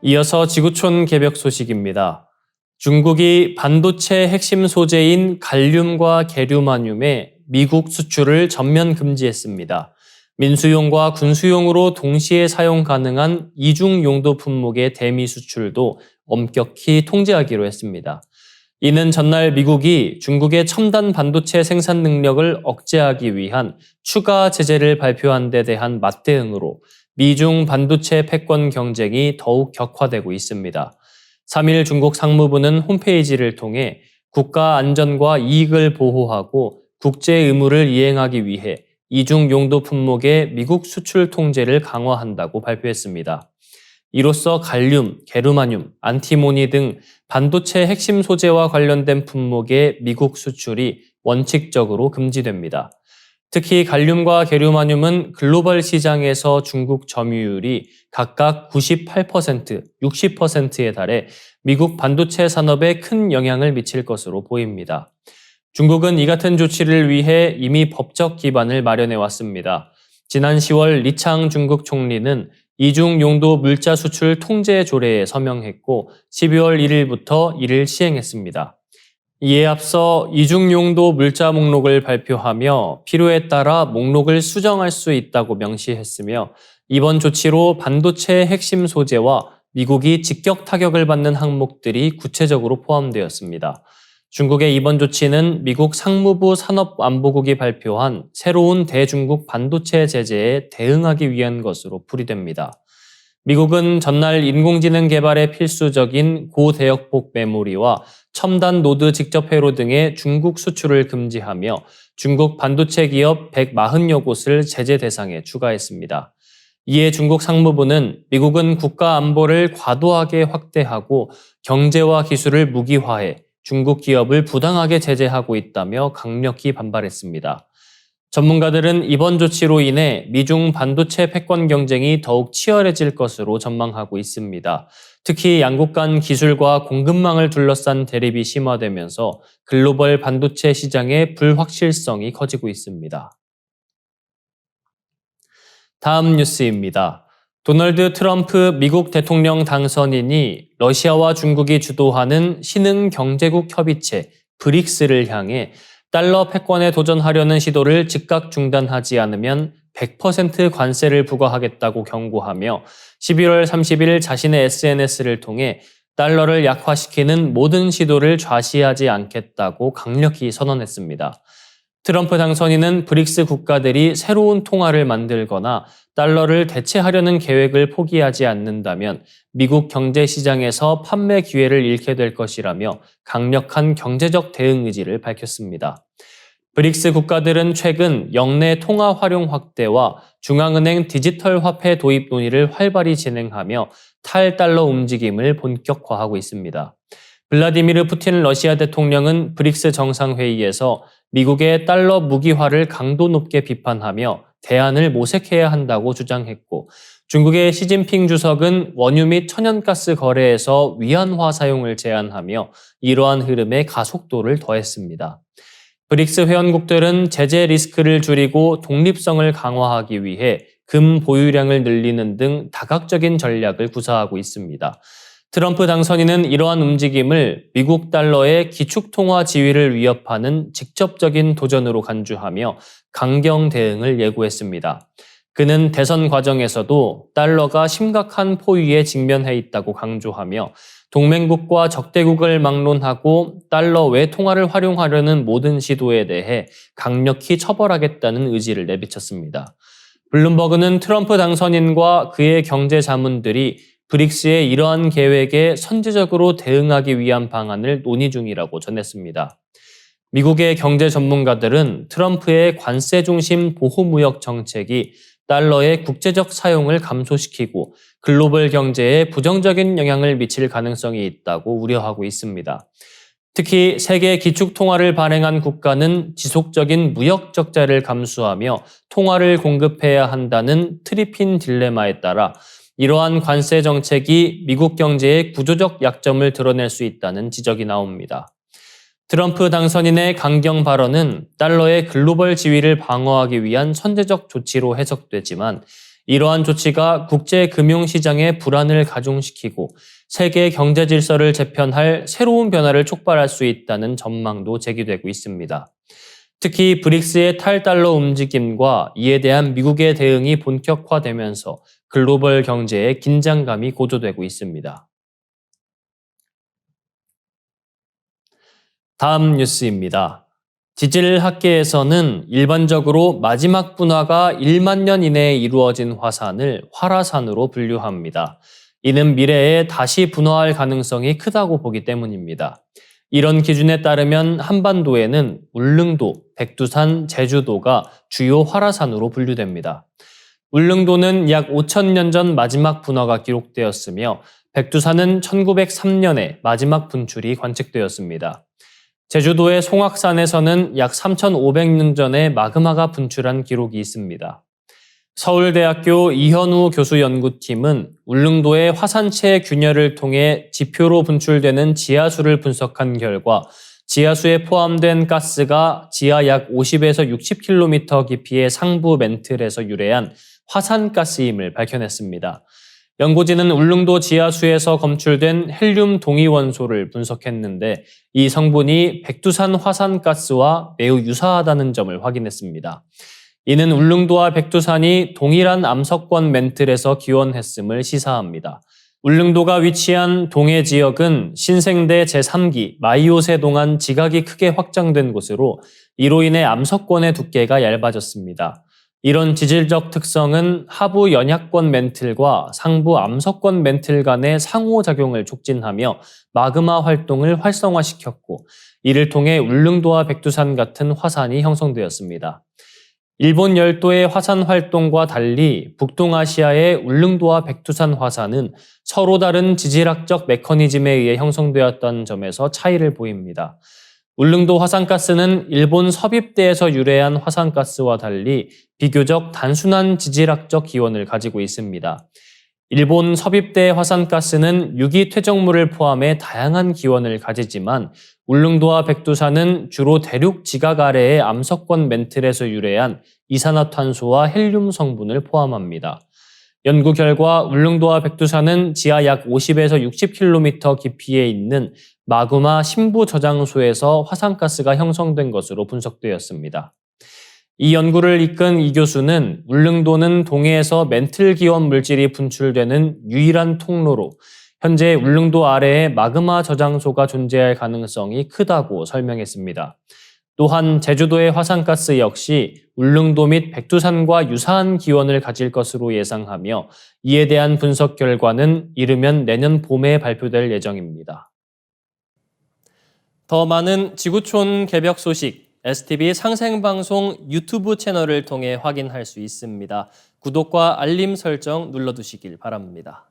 이어서 지구촌 개벽 소식입니다. 중국이 반도체 핵심 소재인 갈륨과 게르마늄의 미국 수출을 전면 금지했습니다. 민수용과 군수용으로 동시에 사용 가능한 이중 용도 품목의 대미 수출도 엄격히 통제하기로 했습니다. 이는 전날 미국이 중국의 첨단 반도체 생산 능력을 억제하기 위한 추가 제재를 발표한 데 대한 맞대응으로 미중 반도체 패권 경쟁이 더욱 격화되고 있습니다. 3일 중국 상무부는 홈페이지를 통해 국가 안전과 이익을 보호하고 국제 의무를 이행하기 위해 이중 용도 품목의 미국 수출 통제를 강화한다고 발표했습니다. 이로써 갈륨, 게르마늄, 안티모니 등 반도체 핵심 소재와 관련된 품목의 미국 수출이 원칙적으로 금지됩니다. 특히 갈륨과 게르마늄은 글로벌 시장에서 중국 점유율이 각각 98%, 60%에 달해 미국 반도체 산업에 큰 영향을 미칠 것으로 보입니다. 중국은 이 같은 조치를 위해 이미 법적 기반을 마련해 왔습니다. 지난 10월 리창 중국 총리는 이중 용도 물자 수출 통제 조례에 서명했고 12월 1일부터 이를 시행했습니다. 이에 앞서 이중 용도 물자 목록을 발표하며 필요에 따라 목록을 수정할 수 있다고 명시했으며 이번 조치로 반도체 핵심 소재와 미국이 직격 타격을 받는 항목들이 구체적으로 포함되었습니다. 중국의 이번 조치는 미국 상무부 산업안보국이 발표한 새로운 대중국 반도체 제재에 대응하기 위한 것으로 풀이됩니다. 미국은 전날 인공지능 개발에 필수적인 고대역폭 메모리와 첨단 노드 직접 회로 등의 중국 수출을 금지하며 중국 반도체 기업 140여 곳을 제재 대상에 추가했습니다. 이에 중국 상무부는 미국은 국가 안보를 과도하게 확대하고 경제와 기술을 무기화해 중국 기업을 부당하게 제재하고 있다며 강력히 반발했습니다. 전문가들은 이번 조치로 인해 미중 반도체 패권 경쟁이 더욱 치열해질 것으로 전망하고 있습니다. 특히 양국 간 기술과 공급망을 둘러싼 대립이 심화되면서 글로벌 반도체 시장의 불확실성이 커지고 있습니다. 다음 뉴스입니다. 도널드 트럼프 미국 대통령 당선인이 러시아와 중국이 주도하는 신흥 경제국 협의체 브릭스를 향해 달러 패권에 도전하려는 시도를 즉각 중단하지 않으면 100% 관세를 부과하겠다고 경고하며 11월 30일 자신의 SNS를 통해 달러를 약화시키는 모든 시도를 좌시하지 않겠다고 강력히 선언했습니다. 트럼프 당선인은 브릭스 국가들이 새로운 통화를 만들거나 달러를 대체하려는 계획을 포기하지 않는다면 미국 경제 시장에서 판매 기회를 잃게 될 것이라며 강력한 경제적 대응 의지를 밝혔습니다. 브릭스 국가들은 최근 영내 통화 활용 확대와 중앙은행 디지털 화폐 도입 논의를 활발히 진행하며 탈달러 움직임을 본격화하고 있습니다. 블라디미르 푸틴 러시아 대통령은 브릭스 정상회의에서 미국의 달러 무기화를 강도 높게 비판하며 대안을 모색해야 한다고 주장했고 중국의 시진핑 주석은 원유 및 천연가스 거래에서 위안화 사용을 제안하며 이러한 흐름에 가속도를 더했습니다. 브릭스 회원국들은 제재 리스크를 줄이고 독립성을 강화하기 위해 금 보유량을 늘리는 등 다각적인 전략을 구사하고 있습니다. 트럼프 당선인은 이러한 움직임을 미국 달러의 기축통화 지위를 위협하는 직접적인 도전으로 간주하며 강경 대응을 예고했습니다. 그는 대선 과정에서도 달러가 심각한 포위에 직면해 있다고 강조하며 동맹국과 적대국을 막론하고 달러 외 통화를 활용하려는 모든 시도에 대해 강력히 처벌하겠다는 의지를 내비쳤습니다. 블룸버그는 트럼프 당선인과 그의 경제 자문들이 브릭스의 이러한 계획에 선제적으로 대응하기 위한 방안을 논의 중이라고 전했습니다. 미국의 경제 전문가들은 트럼프의 관세 중심 보호무역 정책이 달러의 국제적 사용을 감소시키고 글로벌 경제에 부정적인 영향을 미칠 가능성이 있다고 우려하고 있습니다. 특히 세계 기축통화를 발행한 국가는 지속적인 무역 적자를 감수하며 통화를 공급해야 한다는 트리핀 딜레마에 따라 이러한 관세 정책이 미국 경제의 구조적 약점을 드러낼 수 있다는 지적이 나옵니다. 트럼프 당선인의 강경 발언은 달러의 글로벌 지위를 방어하기 위한 선제적 조치로 해석되지만 이러한 조치가 국제 금융시장의 불안을 가중시키고 세계 경제 질서를 재편할 새로운 변화를 촉발할 수 있다는 전망도 제기되고 있습니다. 특히 브릭스의 탈달러 움직임과 이에 대한 미국의 대응이 본격화되면서 글로벌 경제에 긴장감이 고조되고 있습니다. 다음 뉴스입니다. 지질학계에서는 일반적으로 마지막 분화가 1만 년 이내에 이루어진 화산을 활화산으로 분류합니다. 이는 미래에 다시 분화할 가능성이 크다고 보기 때문입니다. 이런 기준에 따르면 한반도에는 울릉도, 백두산, 제주도가 주요 활화산으로 분류됩니다. 울릉도는 약 5천 년 전 마지막 분화가 기록되었으며 백두산은 1903년에 마지막 분출이 관측되었습니다. 제주도의 송악산에서는 약 3,500년 전에 마그마가 분출한 기록이 있습니다. 서울대학교 이현우 교수 연구팀은 울릉도의 화산체 균열을 통해 지표로 분출되는 지하수를 분석한 결과 지하수에 포함된 가스가 지하 약 50에서 60km 깊이의 상부 멘틀에서 유래한 화산가스임을 밝혀냈습니다. 연구진은 울릉도 지하수에서 검출된 헬륨 동위 원소를 분석했는데 이 성분이 백두산 화산가스와 매우 유사하다는 점을 확인했습니다. 이는 울릉도와 백두산이 동일한 암석권 멘틀에서 기원했음을 시사합니다. 울릉도가 위치한 동해 지역은 신생대 제3기 마이오세 동안 지각이 크게 확장된 곳으로 이로 인해 암석권의 두께가 얇아졌습니다. 이런 지질적 특성은 하부 연약권 멘틀과 상부 암석권 멘틀 간의 상호작용을 촉진하며 마그마 활동을 활성화시켰고 이를 통해 울릉도와 백두산 같은 화산이 형성되었습니다. 일본 열도의 화산 활동과 달리 북동아시아의 울릉도와 백두산 화산은 서로 다른 지질학적 메커니즘에 의해 형성되었던 점에서 차이를 보입니다. 울릉도 화산가스는 일본 섭입대에서 유래한 화산가스와 달리 비교적 단순한 지질학적 기원을 가지고 있습니다. 일본 섭입대 화산가스는 유기 퇴적물을 포함해 다양한 기원을 가지지만 울릉도와 백두산은 주로 대륙 지각 아래의 암석권 멘틀에서 유래한 이산화탄소와 헬륨 성분을 포함합니다. 연구 결과 울릉도와 백두산은 지하 약 50에서 60km 깊이에 있는 마그마 심부 저장소에서 화산가스가 형성된 것으로 분석되었습니다. 이 연구를 이끈 이 교수는 울릉도는 동해에서 멘틀 기원 물질이 분출되는 유일한 통로로 현재 울릉도 아래에 마그마 저장소가 존재할 가능성이 크다고 설명했습니다. 또한 제주도의 화산가스 역시 울릉도 및 백두산과 유사한 기원을 가질 것으로 예상하며 이에 대한 분석 결과는 이르면 내년 봄에 발표될 예정입니다. 더 많은 지구촌 개벽 소식 STV 상생방송 유튜브 채널을 통해 확인할 수 있습니다. 구독과 알림 설정 눌러두시길 바랍니다.